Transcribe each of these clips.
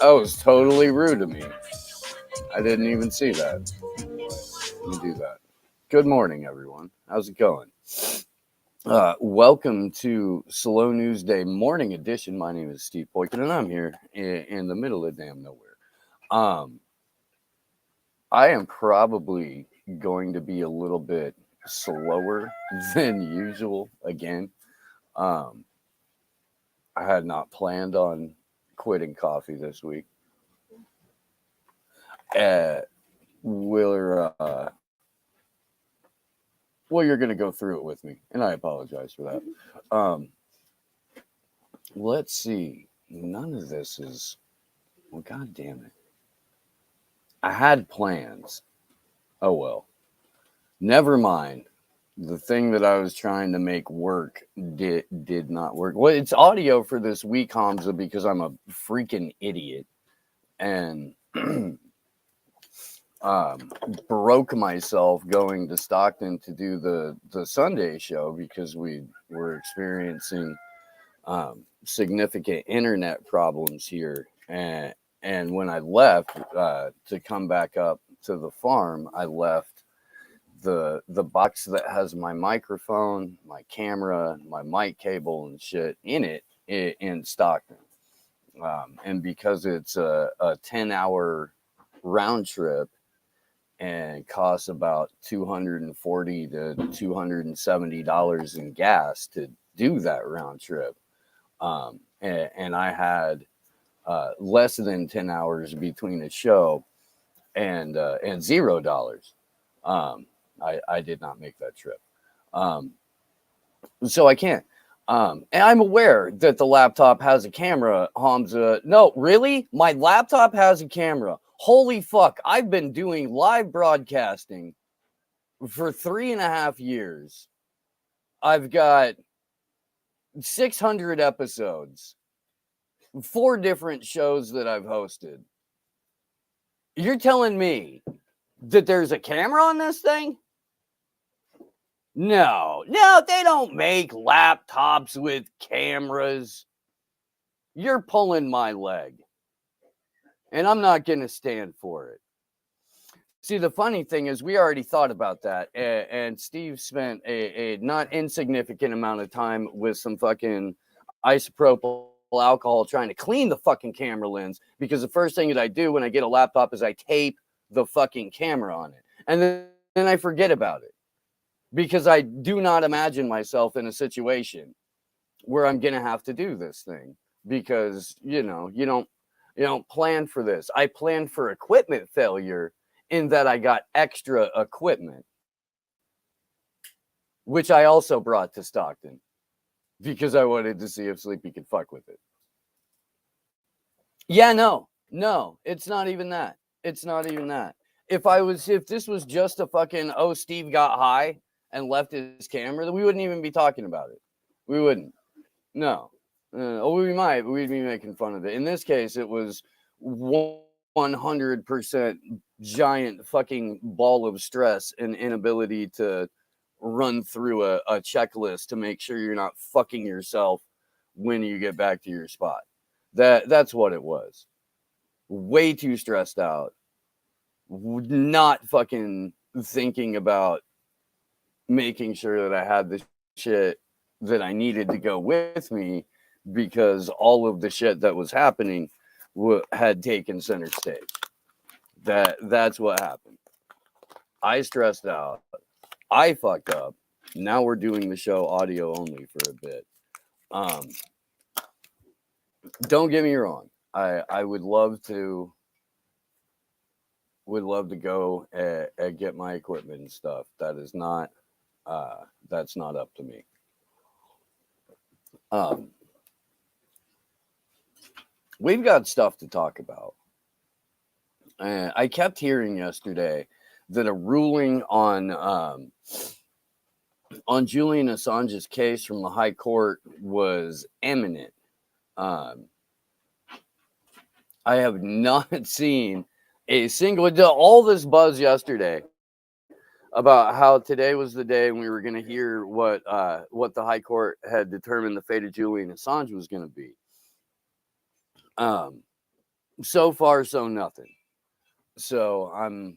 That was totally rude of me. I didn't even see that. Let me do that. Good morning, everyone. How's it going? Welcome to Slow News Day Morning Edition. My name is Steve Poykin, and I'm here in the middle of damn nowhere. I am probably going to be a little bit slower than usual again. I had not planned on quitting coffee this week. We're well, you're going to go through it with me, and I apologize for that. Let's see. None of this is. Well, God damn it. I had plans. Oh well. Never mind. The thing that I was trying to make work did not work. Well, it's audio for this week, Hamza, because I'm a freaking idiot and broke myself going to Stockton to do the Sunday show because we were experiencing significant internet problems here. And when I left to come back up to the farm, I left the box that has my microphone, my camera, my mic cable and shit in it in Stockton. And because it's a 10-hour round trip and costs about $240 to $270 in gas to do that round trip, and I had less than 10 hours between a show and $0. I did not make that trip. So I can't. And I'm aware that the laptop has a camera, Hamza. No, really? My laptop has a camera. Holy fuck. I've been doing live broadcasting for 3.5 years. I've got 600 episodes, 4 different shows that I've hosted. You're telling me that there's a camera on this thing? No, they don't make laptops with cameras. You're pulling my leg. And I'm not going to stand for it. See, the funny thing is we already thought about that. And Steve spent a not insignificant amount of time with some fucking isopropyl alcohol trying to clean the fucking camera lens. Because the first thing that I do when I get a laptop is I tape the fucking camera on it. And then I forget about it. Because I do not imagine myself in a situation where I'm going to have to do this thing. Because, you don't plan for this. I planned for equipment failure in that I got extra equipment, which I also brought to Stockton because I wanted to see if Sleepy could fuck with it. Yeah, no, it's not even that. It's not even that. If this was just a fucking, Steve got high and left his camera, then we wouldn't even be talking about it. We wouldn't. No. We might, but we'd be making fun of it. In this case, it was 100% giant fucking ball of stress and inability to run through a checklist to make sure you're not fucking yourself when you get back to your spot. That's what it was. Way too stressed out. Not fucking thinking about making sure that I had the shit that I needed to go with me because all of the shit that was happening had taken center stage. That's what happened. I stressed out. I fucked up. Now we're doing the show audio only for a bit. Don't get me wrong. I would love to go and get my equipment and stuff. That's not up to me. We've got stuff to talk about. I kept hearing yesterday that a ruling on Julian Assange's case from the High Court was imminent. I have not seen a single all this buzz yesterday about how today was the day we were going to hear what the High Court had determined the fate of Julian Assange was going to be. So far, so nothing. So I'm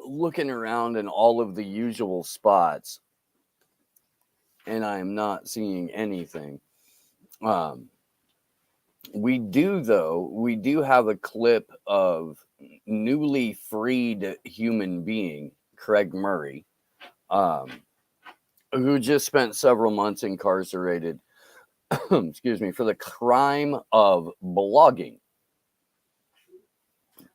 looking around in all of the usual spots, and I'm not seeing anything. We do have a clip of newly freed human being, Craig Murray, who just spent several months incarcerated, excuse me, for the crime of blogging.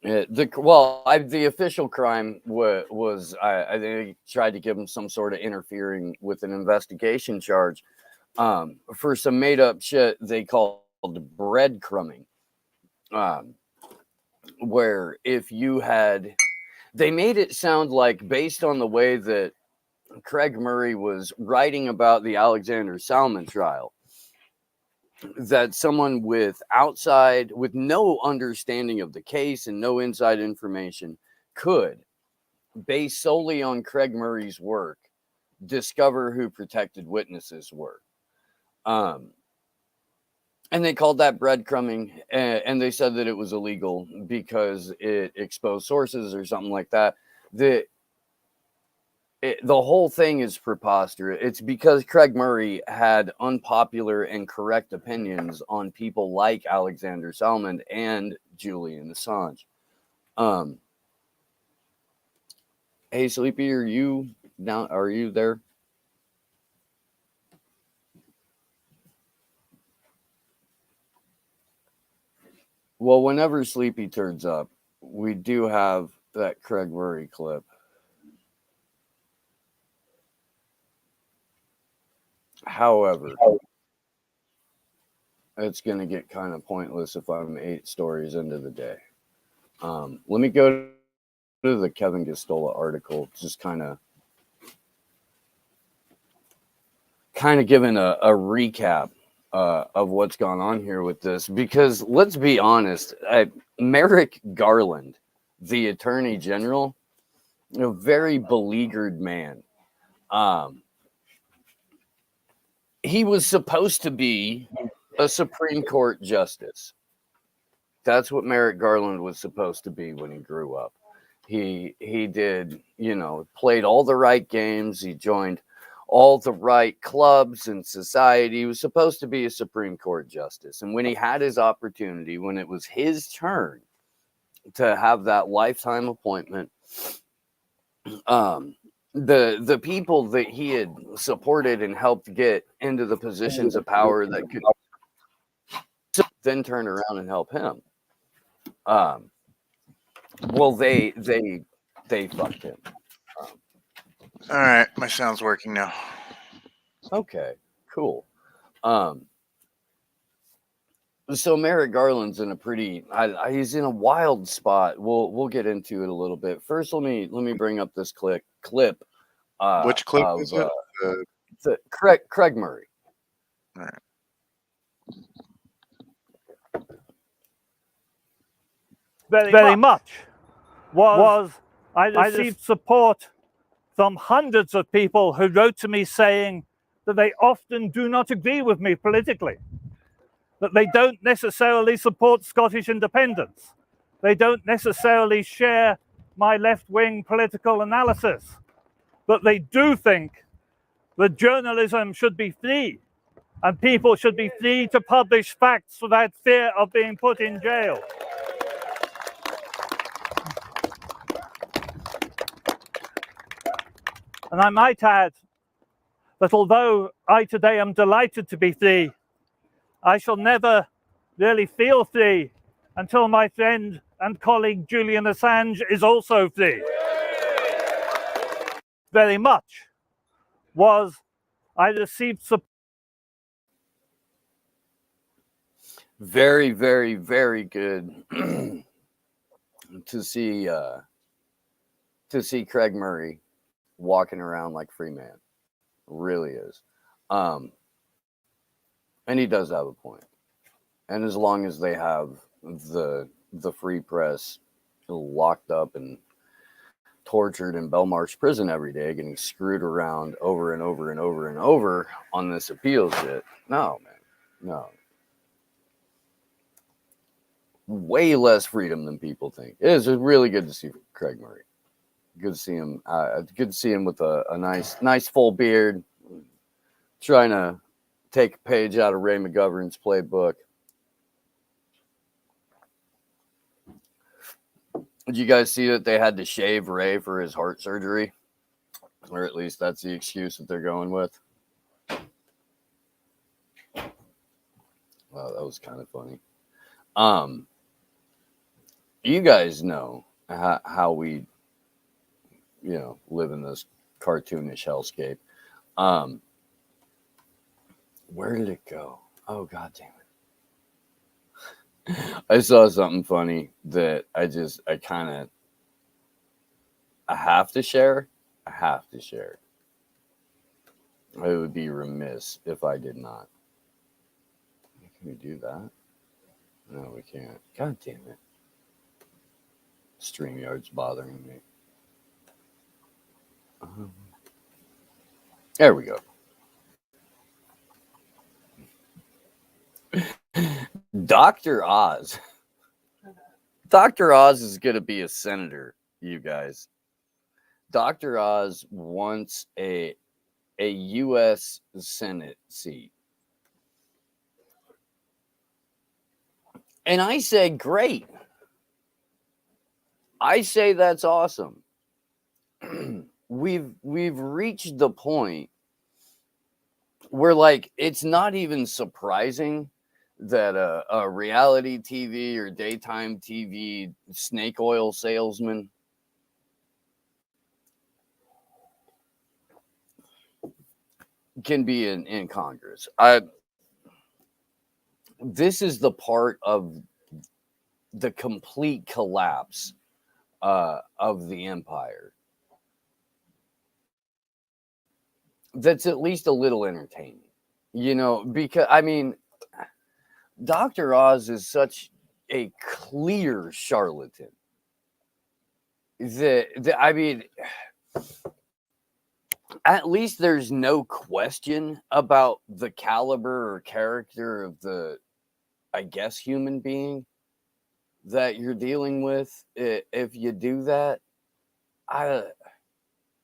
The official crime was I think tried to give him some sort of interfering with an investigation charge for some made up shit they called breadcrumbing, where if you had, they made it sound like based on the way that Craig Murray was writing about the Alexander Salmon trial, that someone with no understanding of the case and no inside information could, based solely on Craig Murray's work, discover who protected witnesses were. And they called that breadcrumbing, and they said that it was illegal because it exposed sources or something like that. The whole thing is preposterous. It's because Craig Murray had unpopular and correct opinions on people like Alexander Salmon and Julian Assange. Hey, Sleepy, are you there? Well, whenever Sleepy turns up, we do have that Craig Murray clip. However, it's going to get kind of pointless if I'm 8 stories into the day. Let me go to the Kevin Gostola article, just kind of giving a recap of what's gone on here with this, because let's be honest, Merrick Garland, the Attorney General, a very beleaguered man. He was supposed to be a Supreme Court justice. That's what Merrick Garland was supposed to be when he grew up. He did, played all the right games. He joined all the right clubs and society. He was supposed to be a Supreme Court justice. And when he had his opportunity, when it was his turn to have that lifetime appointment, the people that he had supported and helped get into the positions of power that could then turn around and help him. Well, they fucked him. All right, my sound's working now. Okay, cool. So Merrick Garland's in a pretty, he's in a wild spot. We'll get into it a little bit. First, let me bring up this clip. Which clip is it? Craig Murray. All right. Very much was I received support from hundreds of people who wrote to me saying that they often do not agree with me politically, that they don't necessarily support Scottish independence, they don't necessarily share my left-wing political analysis, but they do think that journalism should be free and people should be free to publish facts without fear of being put in jail. And I might add that although I today am delighted to be free, I shall never really feel free until my friend and colleague Julian Assange is also free. Very much was I received support. Very, very, very good to see Craig Murray walking around like free man. Really is. And he does have a point. And as long as they have the free press locked up and tortured in Belmarsh prison every day, getting screwed around over and over and over and over on this appeal shit, no, man. No. Way less freedom than people think. It is really good to see Craig Murray. Good to see him. Good to see him with a nice full beard, trying to take a page out of Ray McGovern's playbook. Did you guys see that they had to shave Ray for his heart surgery? Or at least that's the excuse that they're going with. Wow, that was kind of funny. You guys know how we, live in this cartoonish hellscape. Where did it go? Oh, God damn it. I saw something funny that I have to share. I have to share. I would be remiss if I did not. Can we do that? No, we can't. God damn it. StreamYard's bothering me. There we go. Dr. Oz. Dr. Oz is going to be a senator, you guys. Dr. Oz wants a U.S. Senate seat. And I said, great. I say that's awesome. We've reached the point where, like, it's not even surprising that a reality TV or daytime TV snake oil salesman can be in Congress. This is the part of the complete collapse of the empire that's at least a little entertaining, you know, because I mean, Dr. Oz is such a clear charlatan that I mean, at least there's no question about the caliber or character of the, I guess, human being that you're dealing with. If you do that,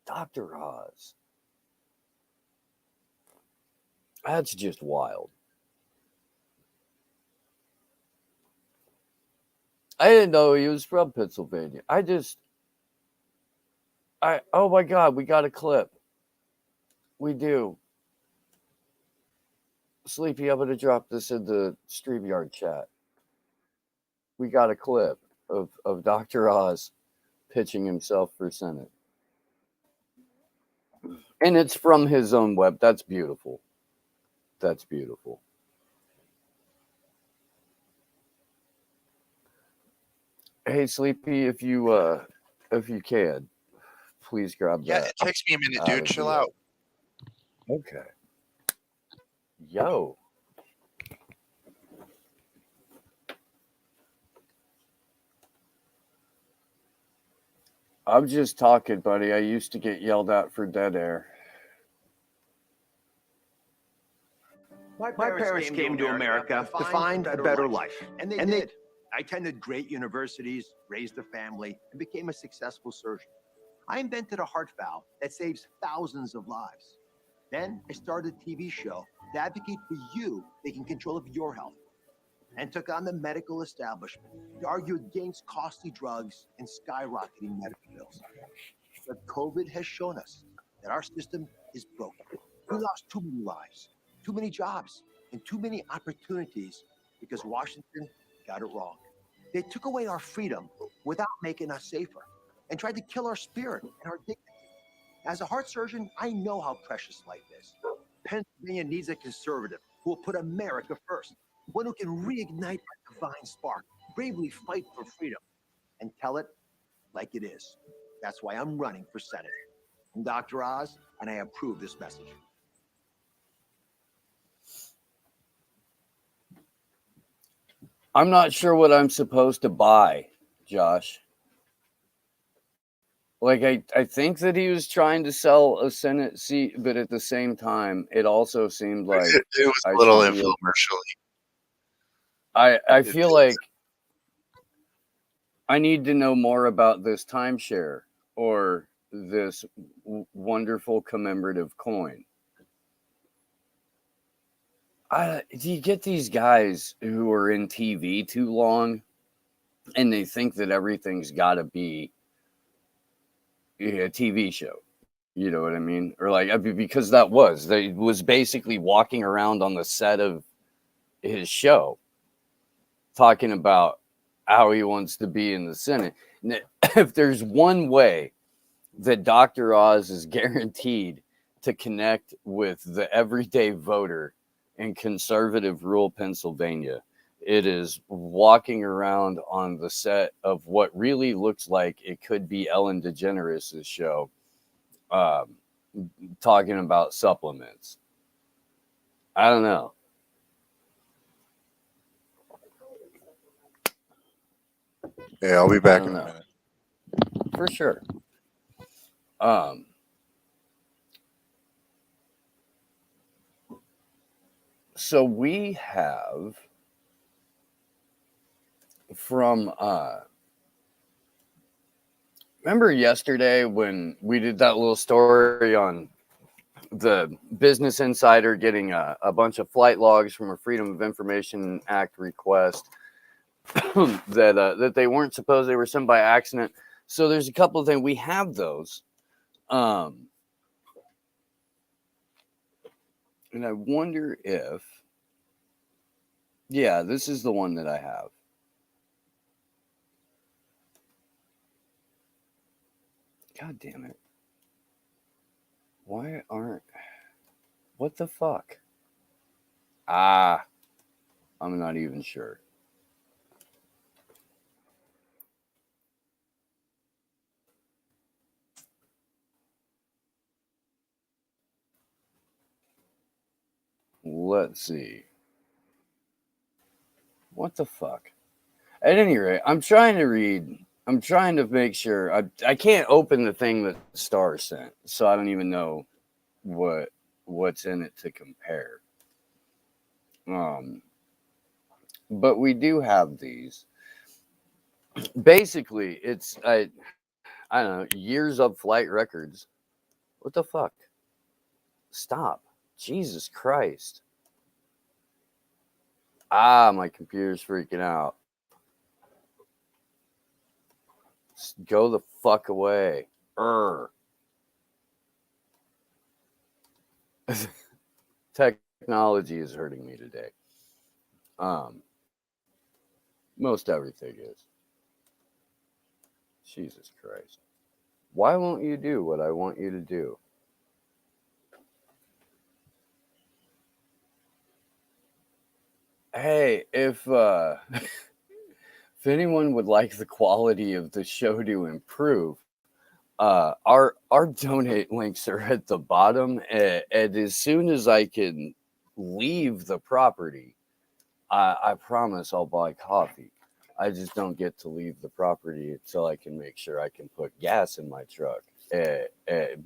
Dr. Oz, that's just wild. I didn't know he was from Pennsylvania. Oh my God, we got a clip. We do. Sleepy, I'm going to drop this in the StreamYard chat. We got a clip of Dr. Oz pitching himself for Senate. And it's from his own web. That's beautiful. That's beautiful. Hey, Sleepy, if you can, please grab that. Yeah, it takes me a minute, dude. Chill out. Okay. Yo. I'm just talking, buddy. I used to get yelled at for dead air. My parents came to America to find a better life. And they did. I attended great universities, raised a family, and became a successful surgeon. I invented a heart valve that saves thousands of lives. Then I started a TV show to advocate for you taking control of your health, and took on the medical establishment to argue against costly drugs and skyrocketing medical bills. But COVID has shown us that our system is broken. We lost too many lives, too many jobs, and too many opportunities because Washington got it wrong. They took away our freedom without making us safer and tried to kill our spirit and our dignity. As a heart surgeon, I know how precious life is. Pennsylvania needs a conservative who will put America first, one who can reignite our divine spark, bravely fight for freedom, and tell it like it is. That's why I'm running for Senate. I'm Dr. Oz, and I approve this message. I'm not sure what I'm supposed to buy, Josh. Like, I think that he was trying to sell a Senate seat, but at the same time, it also seemed like it was a little infomercially. I feel like I need to know more about this timeshare or this wonderful commemorative coin. Do you get these guys who are in TV too long and they think that everything's got to be a TV show? You know what I mean? Or like, because they was basically walking around on the set of his show talking about how he wants to be in the Senate. And if there's one way that Dr. Oz is guaranteed to connect with the everyday voter in conservative rural Pennsylvania, it is walking around on the set of what really looks like it could be Ellen DeGeneres' show, talking about supplements. I don't know. Yeah, I'll be back don't in a know. minute. For sure. So we have from remember yesterday when we did that little story on the Business Insider getting a bunch of flight logs from a Freedom of Information Act request that they weren't supposed, they were sent by accident. So there's a couple of things. We have those. And I wonder if, yeah, this is the one that I have. God damn it. Why aren't, what the fuck? I'm not even sure. Let's see. What the fuck? At any rate, I'm trying to read. I'm trying to make sure. I can't open the thing that Star sent, so I don't even know what's in it to compare. But we do have these. Basically, it's I don't know, years of flight records. What the fuck? Stop. Jesus Christ. My computer's freaking out. Go the fuck away. Technology is hurting me today. Most everything is. Jesus Christ. Why won't you do what I want you to do? Hey, if if anyone would like the quality of the show to improve, our donate links are at the bottom, and as soon as I can leave the property, I promise I'll buy coffee. I just don't get to leave the property until I can make sure I can put gas in my truck,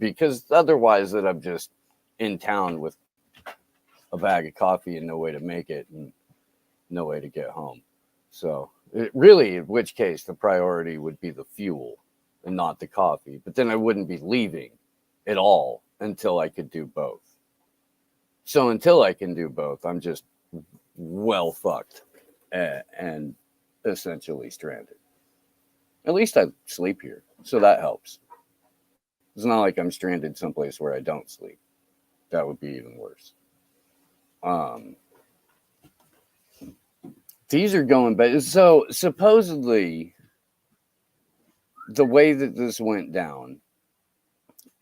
because otherwise that I'm just in town with a bag of coffee and no way to make it and no way to get home. So really, in which case the priority would be the fuel and not the coffee. But then I wouldn't be leaving at all until I could do both. So until I can do both, I'm just well fucked and essentially stranded. At least I sleep here, so that helps. It's not like I'm stranded someplace where I don't sleep. That would be even worse. These are going back. So supposedly, the way that this went down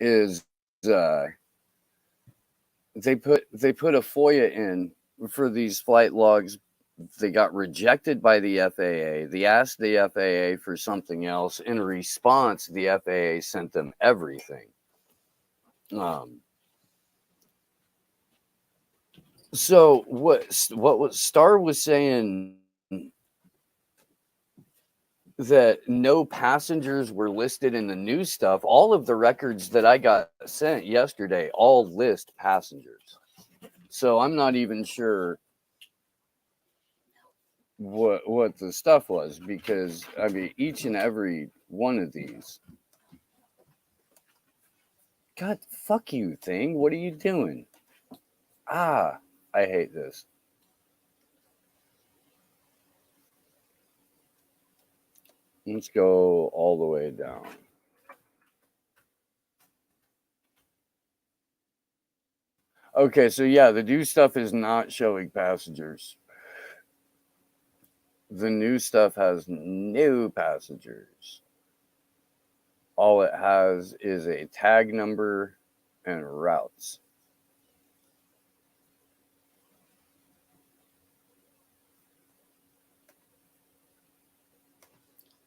is they put a FOIA in for these flight logs. They got rejected by the FAA. They asked the FAA for something else. In response, the FAA sent them everything. So what Star was saying, that no passengers were listed in the new stuff. All of the records that I got sent yesterday all list passengers. So I'm not even sure what the stuff was, because I mean each and every one of these. God, fuck you, thing. What are you doing? I hate this. Let's go all the way down. Okay, so yeah, the new stuff is not showing passengers. The new stuff has no passengers. All it has is a tag number and routes.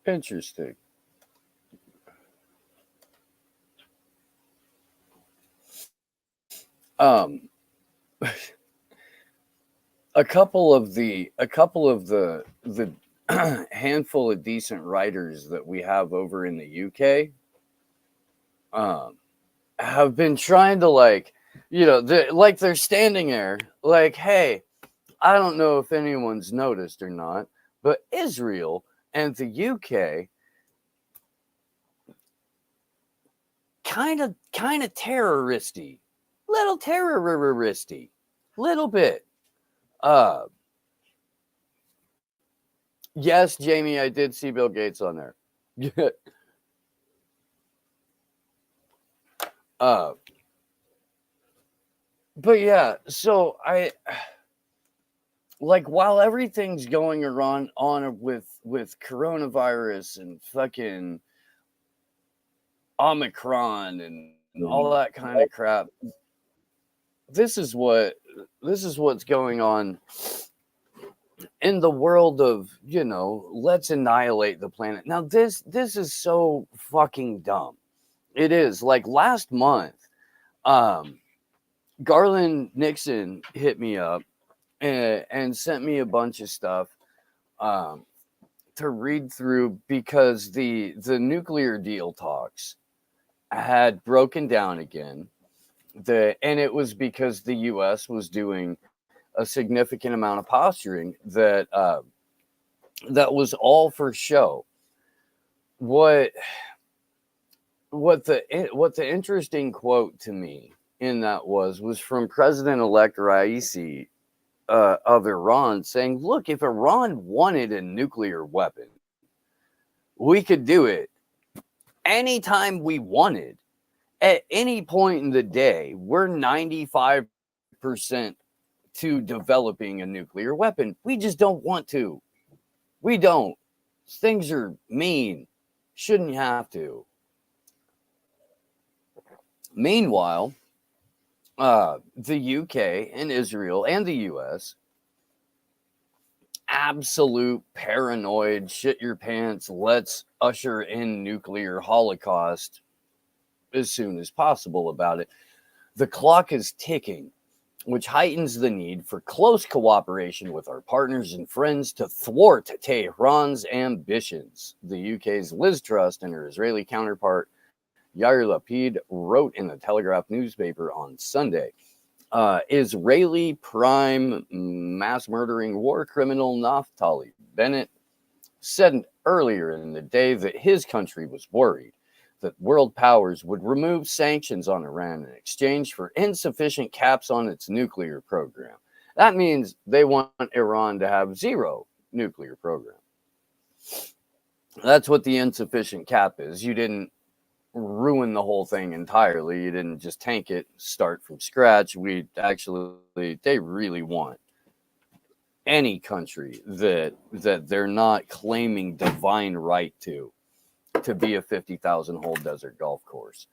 Interesting. Um, a couple of the handful of decent writers that we have over in the UK have been trying to, like, they're standing there like, hey, I don't know if anyone's noticed or not, but Israel and the UK kind of terroristy, little terroristy, little bit. Yes, Jamie, I did see Bill Gates on there. But yeah, so I like, while everything's going on with coronavirus and fucking Omicron and all that kind of crap, this is what's going on in the world of, let's annihilate the planet. Now this is so fucking dumb. It is. Like, last month, Garland Nixon hit me up and sent me a bunch of stuff to read through, because the nuclear deal talks had broken down again. And it was because the U.S. was doing a significant amount of posturing that was all for show. What the interesting quote to me in that was from President-elect Raisi of Iran, saying, look, if Iran wanted a nuclear weapon, we could do it anytime we wanted, at any point in the day. We're 95% to developing a nuclear weapon. We just don't want to. We don't. Things are mean. Shouldn't have to. Meanwhile, the UK and Israel and the US, absolute paranoid, shit your pants, let's usher in nuclear holocaust as soon as possible about it. The clock is ticking, which heightens the need for close cooperation with our partners and friends to thwart Tehran's ambitions, the UK's Liz Truss and her Israeli counterpart Yair Lapid wrote in the Telegraph newspaper on Sunday. Israeli prime mass murdering war criminal Naftali Bennett said earlier in the day that his country was worried that world powers would remove sanctions on Iran in exchange for insufficient caps on its nuclear program. That means they want Iran to have zero nuclear program. That's what the insufficient cap is. You didn't ruin the whole thing entirely. You didn't just tank it, start from scratch. They really want any country that they're not claiming divine right to be a 50,000 hole desert golf course.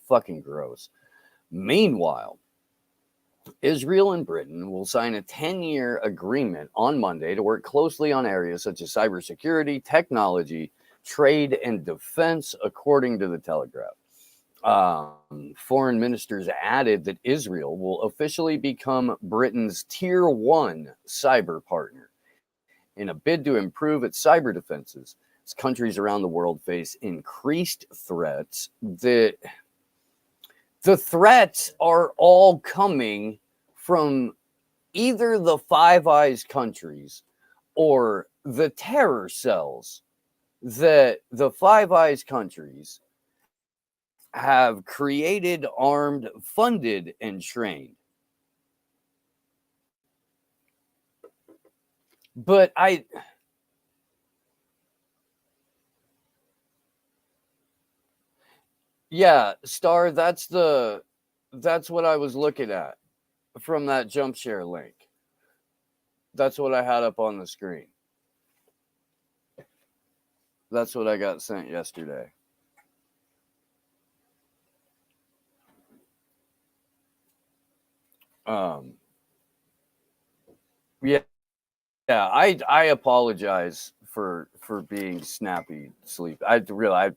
Fucking gross. Meanwhile, Israel and Britain will sign a 10-year agreement on Monday to work closely on areas such as cybersecurity, technology, trade, and defense, according to the Telegraph. Foreign ministers added that Israel will officially become Britain's tier 1 cyber partner in a bid to improve its cyber defenses. As countries around the world face increased threats, the threats are all coming from either the Five Eyes countries or the terror cells that the Five Eyes countries have created, armed, funded, and trained. But yeah, Star, that's what I was looking at from that jump share link. That's what I had up on the screen. That's what I got sent yesterday. I apologize for being snappy sleep. I don't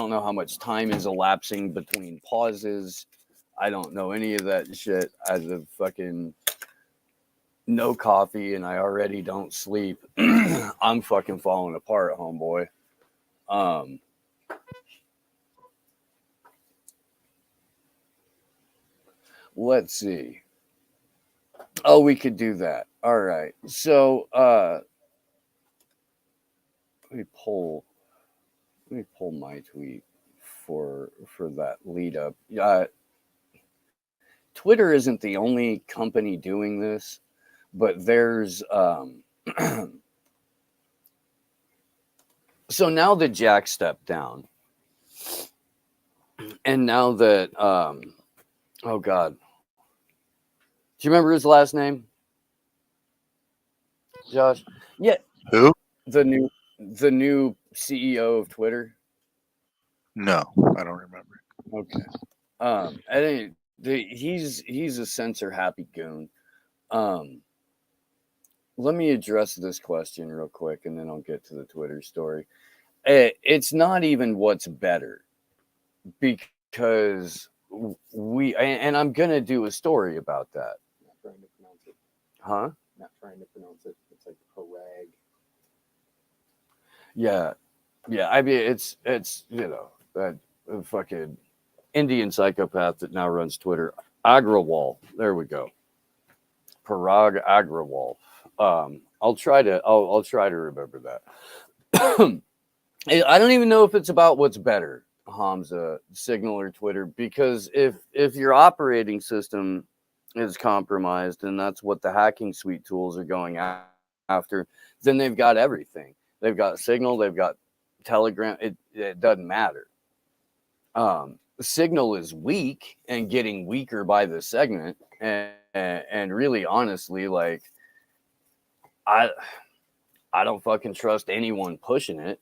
know how much time is elapsing between pauses. I don't know any of that shit. I have fucking no coffee and I already don't sleep. I'm fucking falling apart, homeboy. Let's see. Oh, we could do that. All right. So let me pull my tweet for that lead up. Twitter isn't the only company doing this, but there's so now that Jack stepped down, and now that oh god, do you remember his last name, Josh? Yeah, Who? the new CEO of Twitter. No, I don't remember. Okay. I think he's a censor happy goon. Let me address this question real quick, and then I'll get to the Twitter story. It's not even what's better, because and I'm gonna do a story about that. Not trying to pronounce it. Huh? Not trying to pronounce it. It's like Parag. Yeah. I mean, it's that fucking Indian psychopath that now runs Twitter, Agrawal. There we go. Parag Agrawal. I'll try to remember that. I don't even know if it's about what's better, Hamza, Signal or Twitter, because if your operating system is compromised and that's what the hacking suite tools are going after, then they've got everything. They've got Signal, they've got Telegram. It doesn't matter. Signal is weak and getting weaker by the segment, and really, honestly, like I don't fucking trust anyone pushing it.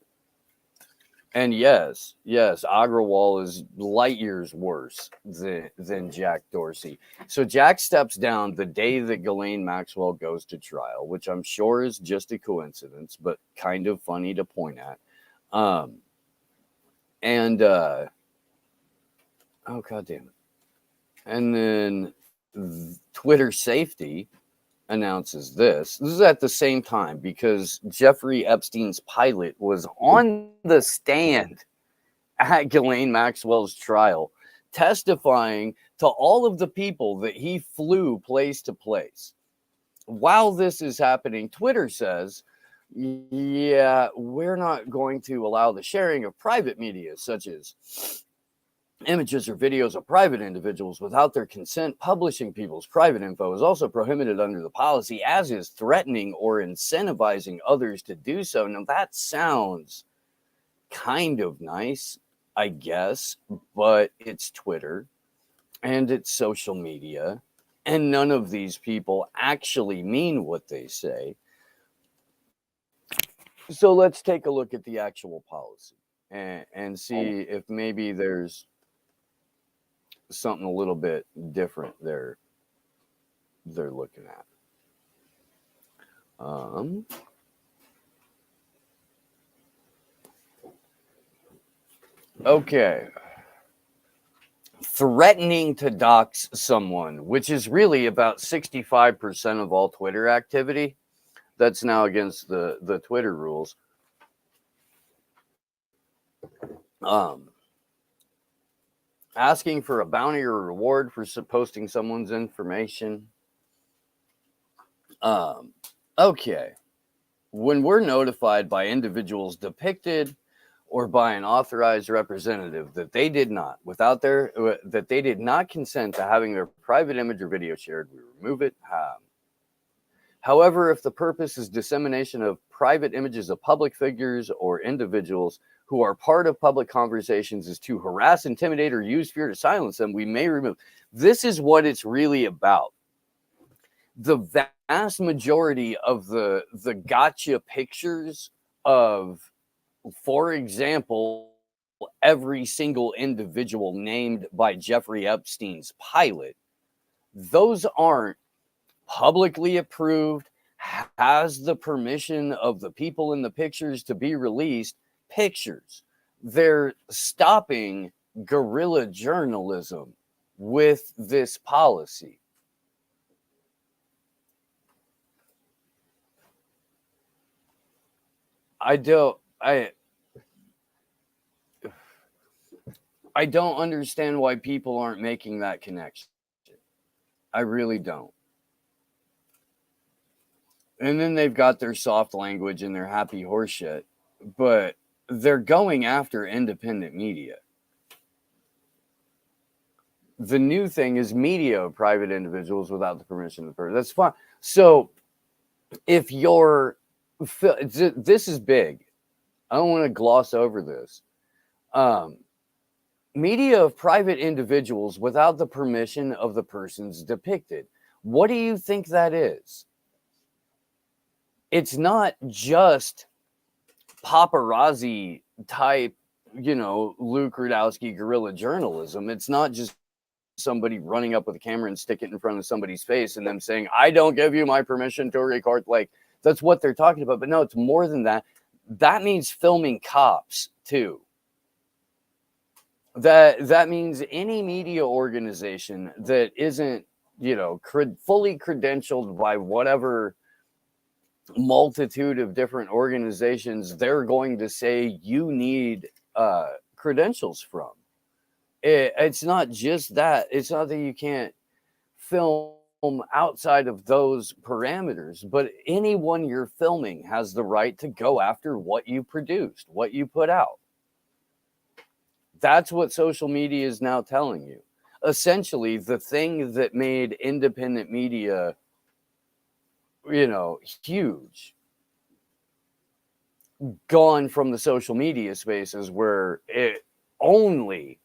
And yes, Agrawal is light years worse than Jack Dorsey. So Jack steps down the day that Ghislaine Maxwell goes to trial, which I'm sure is just a coincidence, but kind of funny to point at. Oh god damn it. And then Twitter safety announces this. This is at the same time because Jeffrey Epstein's pilot was on the stand at Ghislaine Maxwell's trial, testifying to all of the people that he flew place to place. While this is happening, Twitter says, yeah, we're not going to allow the sharing of private media, such as images or videos of private individuals without their consent. Publishing people's private info is also prohibited under the policy, as is threatening or incentivizing others to do so. Now, that sounds kind of nice, I guess, but it's Twitter and it's social media, and none of these people actually mean what they say. So let's take a look at the actual policy and see if maybe there's something a little bit different they're looking at. Okay. Threatening to dox someone, which is really about 65% of all Twitter activity. That's now against the Twitter rules. Asking for a bounty or reward for posting someone's information. Okay. When we're notified by individuals depicted or by an authorized representative that they did not consent to having their private image or video shared, we remove it. However, if the purpose is dissemination of private images of public figures or individuals who are part of public conversations is to harass, intimidate, or use fear to silence them, we may remove. This is what it's really about. The vast majority of the gotcha pictures of, for example, every single individual named by Jeffrey Epstein's pilot, those aren't publicly approved, has the permission of the people in the pictures to be released pictures. They're stopping guerrilla journalism with this policy. I don't understand why people aren't making that connection. I really don't. And then they've got their soft language and their happy horseshit, but they're going after independent media. The new thing is media of private individuals without the permission of the person. That's fine. So if you're, this is big. I don't want to gloss over this. Media of private individuals without the permission of the persons depicted. What do you think that is? It's not just paparazzi type, Luke Rudkowski guerrilla journalism. It's not just somebody running up with a camera and stick it in front of somebody's face and them saying, I don't give you my permission to record. Like, that's what they're talking about. But no, it's more than that. That means filming cops too. That means any media organization that isn't, fully credentialed by whatever multitude of different organizations they're going to say you need credentials from. It's not just that. It's not that you can't film outside of those parameters, but anyone you're filming has the right to go after what you produced, what you put out. That's what social media is now telling you. Essentially, the thing that made independent media, huge, gone from the social media spaces where it only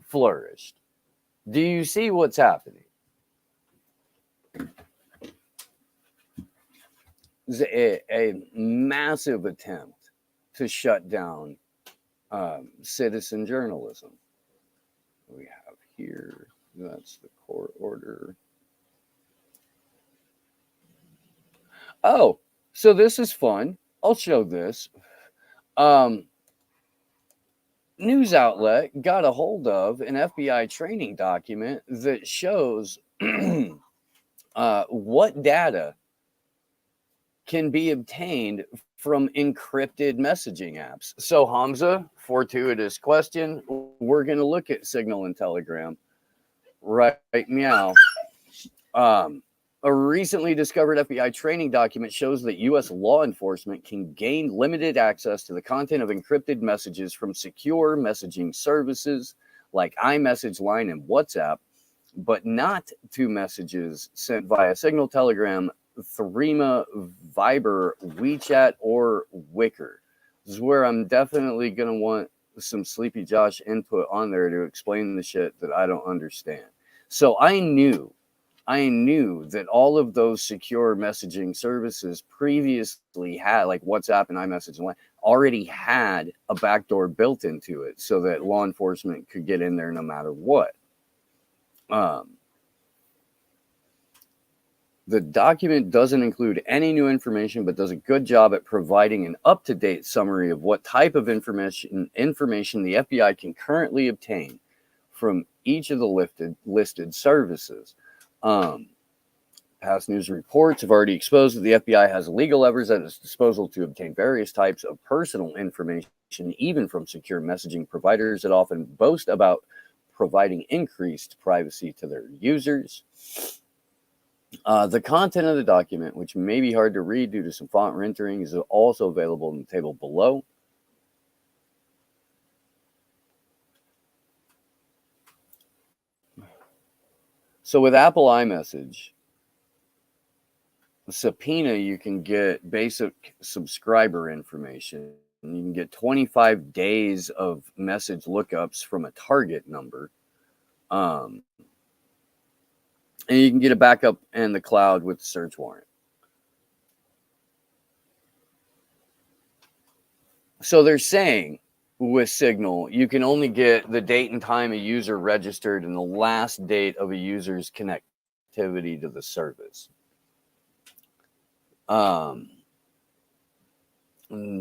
flourished. Do you see what's happening? It's a massive attempt to shut down citizen journalism. We have here, that's the court order. Oh, so this is fun. I'll show this. News outlet got a hold of an FBI training document that shows what data can be obtained from encrypted messaging apps. So Hamza, fortuitous question. We're going to look at Signal and Telegram. Right, meow. A recently discovered FBI training document shows that U.S. law enforcement can gain limited access to the content of encrypted messages from secure messaging services like iMessage, Line, and WhatsApp, but not to messages sent via Signal, Telegram, Threema, Viber, WeChat, or Wickr. This is where I'm definitely going to want some Sleepy Josh input on there to explain the shit that I don't understand. So I knew that all of those secure messaging services previously had, like WhatsApp and iMessage and Line, already had a backdoor built into it so that law enforcement could get in there no matter what. The document doesn't include any new information, but does a good job at providing an up-to-date summary of what type of information the FBI can currently obtain from each of the listed services. Past news reports have already exposed that the FBI has legal levers at its disposal to obtain various types of personal information, even from secure messaging providers that often boast about providing increased privacy to their users. The content of the document, which may be hard to read due to some font rendering, is also available in the table below. So with Apple iMessage, subpoena, you can get basic subscriber information. You can get 25 days of message lookups from a target number. And you can get a backup in the cloud with the search warrant. So they're saying with Signal, you can only get the date and time a user registered and the last date of a user's connectivity to the service.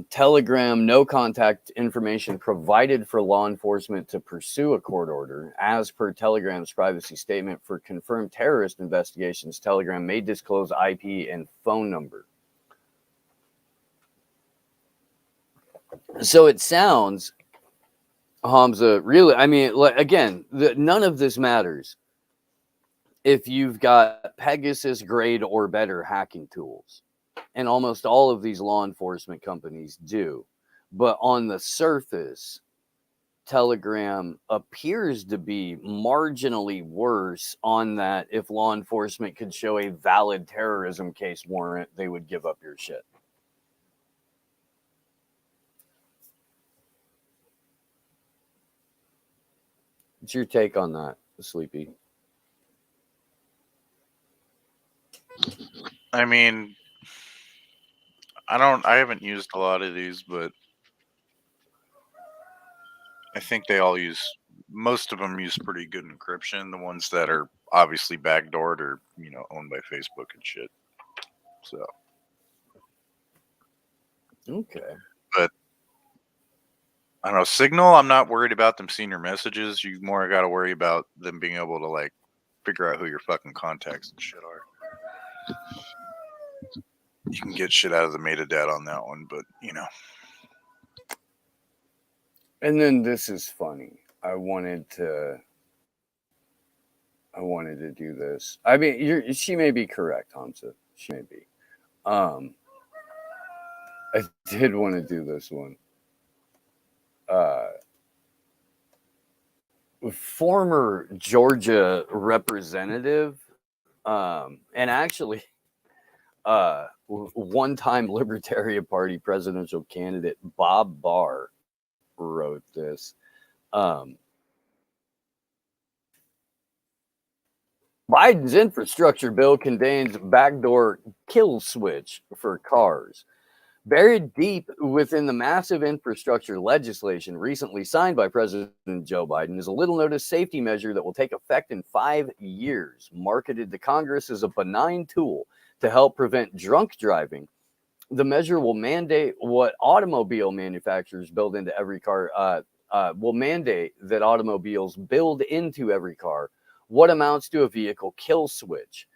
Telegram no contact information provided for law enforcement to pursue a court order. As per Telegram's privacy statement, for confirmed terrorist investigations, Telegram may disclose IP and phone number. So it sounds, Hamza, really, I mean, again, none of this matters if you've got Pegasus grade or better hacking tools. And almost all of these law enforcement companies do. But on the surface, Telegram appears to be marginally worse on that. If law enforcement could show a valid terrorism case warrant, they would give up your shit. What's your take on that, Sleepy? I mean, I haven't used a lot of these, but I think they all most of them use pretty good encryption. The ones that are obviously backdoored or, owned by Facebook and shit. So. Okay. But I don't know, Signal, I'm not worried about them seeing your messages. You more got to worry about them being able to figure out who your fucking contacts and shit are. You can get shit out of the metadata on that one, but And then this is funny. I wanted to do this. I mean, she may be correct, Hamza. She may be. I did want to do this one. Former Georgia representative, and actually, one-time Libertarian Party presidential candidate Bob Barr wrote this. Biden's infrastructure bill contains backdoor kill switch for cars. Buried deep within the massive infrastructure legislation recently signed by President Joe Biden is a little-noticed safety measure that will take effect in 5 years. Marketed to Congress as a benign tool to help prevent drunk driving, the measure will mandate what automobile manufacturers build into every car, will mandate that automobiles build into every car what amounts to a vehicle kill switch.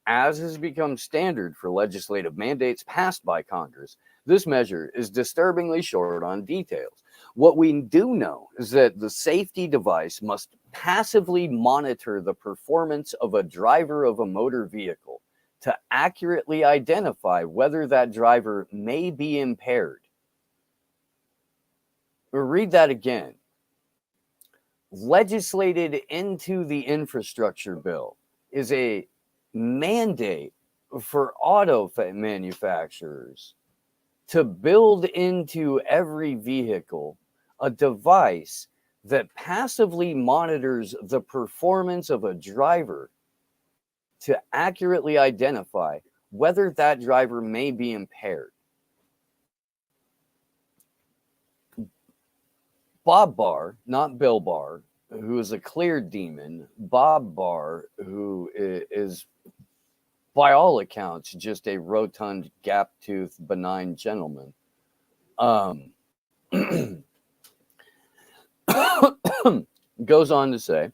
As has become standard for legislative mandates passed by Congress, this measure is disturbingly short on details. What we do know is that the safety device must passively monitor the performance of a driver of a motor vehicle to accurately identify whether that driver may be impaired. We'll read that again. Legislated into the infrastructure bill is a mandate for auto manufacturers to build into every vehicle a device that passively monitors the performance of a driver to accurately identify whether that driver may be impaired. Bob Barr, not Bill Barr, who is a clear demon. Bob Barr, who is, by all accounts, just a rotund, gap-toothed, benign gentleman. Goes on to say,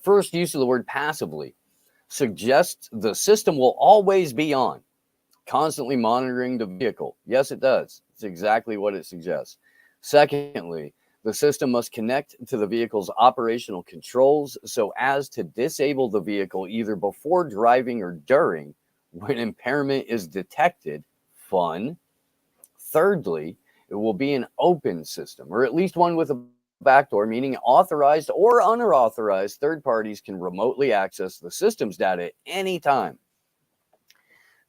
first use of the word passively suggests the system will always be on, constantly monitoring the vehicle. Yes, it does. It's exactly what it suggests. Secondly, the system must connect to the vehicle's operational controls so as to disable the vehicle either before driving or during when impairment is detected. Fun. Thirdly, it will be an open system, or at least one with a backdoor, meaning authorized or unauthorized third parties can remotely access the system's data at any time.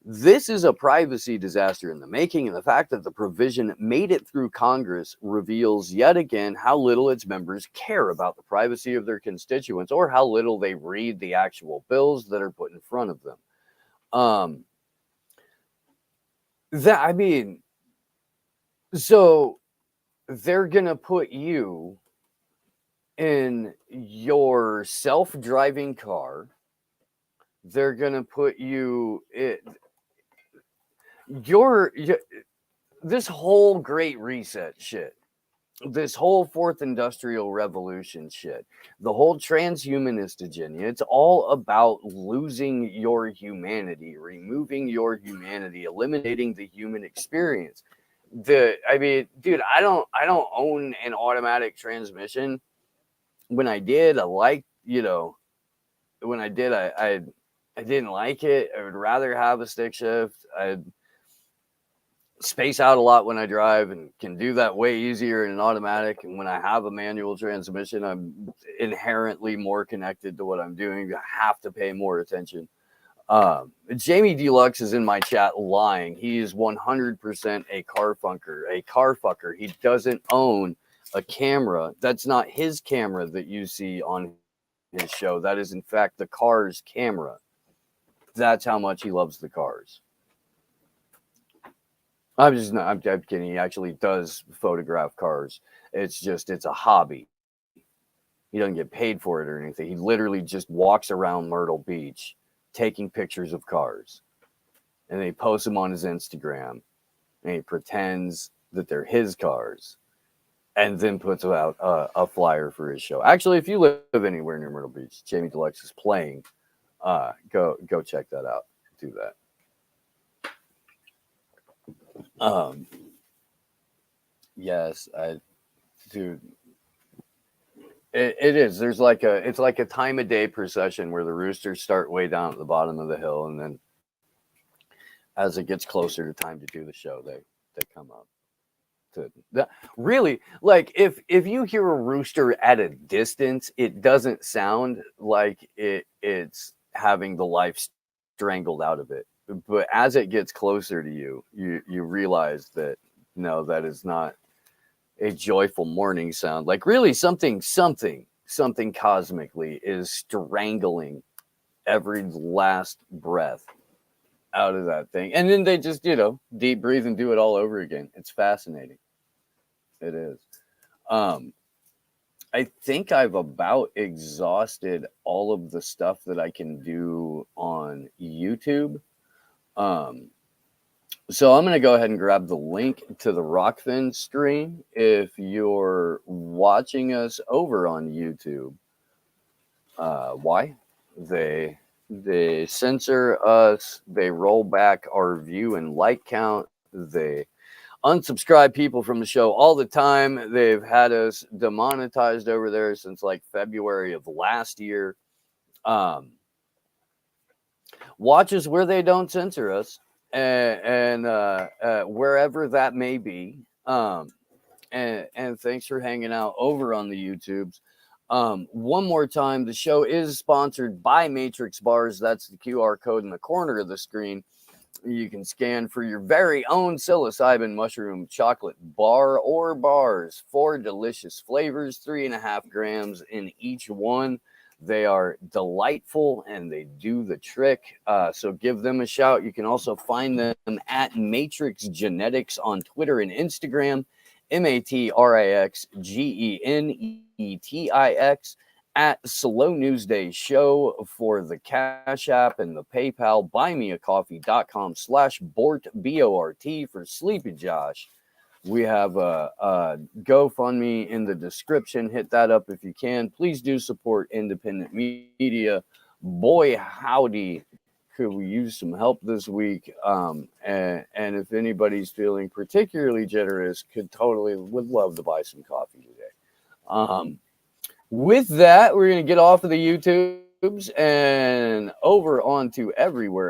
This is a privacy disaster in the making, and the fact that the provision made it through Congress reveals yet again how little its members care about the privacy of their constituents or how little they read the actual bills that are put in front of them. So they're going to put you in your self-driving car. They're going to put you this whole Great Reset shit, this whole Fourth Industrial Revolution shit, the whole transhumanist agenda, it's all about losing your humanity, removing your humanity, eliminating the human experience. I mean, dude, I don't own an automatic transmission. When I did, I liked, when I did, I didn't like it. I would rather have a stick shift. I'd space out a lot when I drive and can do that way easier in an automatic. And when I have a manual transmission, I'm inherently more connected to what I'm doing. I have to pay more attention. Jamie Deluxe is in my chat lying. He is 100% a car fucker. He doesn't own a camera. That's not his camera that you see on his show. That is, in fact, the car's camera. That's how much he loves the cars. I'm kidding. He actually does photograph cars. It's a hobby. He doesn't get paid for it or anything. He literally just walks around Myrtle Beach taking pictures of cars. And then he posts them on his Instagram. And he pretends that they're his cars. And then puts out a flyer for his show. Actually, if you live anywhere near Myrtle Beach, Jamie Deluxe is playing. Go check that out. Do that. Yes, dude, it is. It's like a time of day procession where the roosters start way down at the bottom of the hill, and then as it gets closer to time to do the show, they come up. Really, like if you hear a rooster at a distance, it doesn't sound like it's having the life strangled out of it. But as it gets closer to you, you realize that no, that is not a joyful morning sound. Like really something cosmically is strangling every last breath out of that thing. And then they just, deep breathe and do it all over again. It's fascinating. It is. I think I've about exhausted all of the stuff that I can do on YouTube. So I'm going to go ahead and grab the link to the Rockfin stream. If you're watching us over on YouTube, why? They censor us. They roll back our view and like count. They unsubscribe people from the show all the time. They've had us demonetized over there since like February of last year. Watch us where they don't censor us, and wherever that may be. And thanks for hanging out over on the YouTubes. One more time, the show is sponsored by Matrix Bars. That's the QR code in the corner of the screen. You can scan for your very own psilocybin mushroom chocolate bar or bars. 4 delicious flavors, 3.5 grams in each one. They are delightful and they do the trick. So give them a shout. You can also find them at Matrix Genetics on Twitter and Instagram. MatrixGenetix at SlowNewsDayShow for the Cashapp and the PayPal. BuyMeACoffee.com/Bort BORT for Sleepy Josh. We have a GoFundMe in the description. Hit that up if you can. Please do support independent media. Boy, howdy, could we use some help this week? And if anybody's feeling particularly generous, would love to buy some coffee today. With that, we're going to get off of the YouTubes and over onto everywhere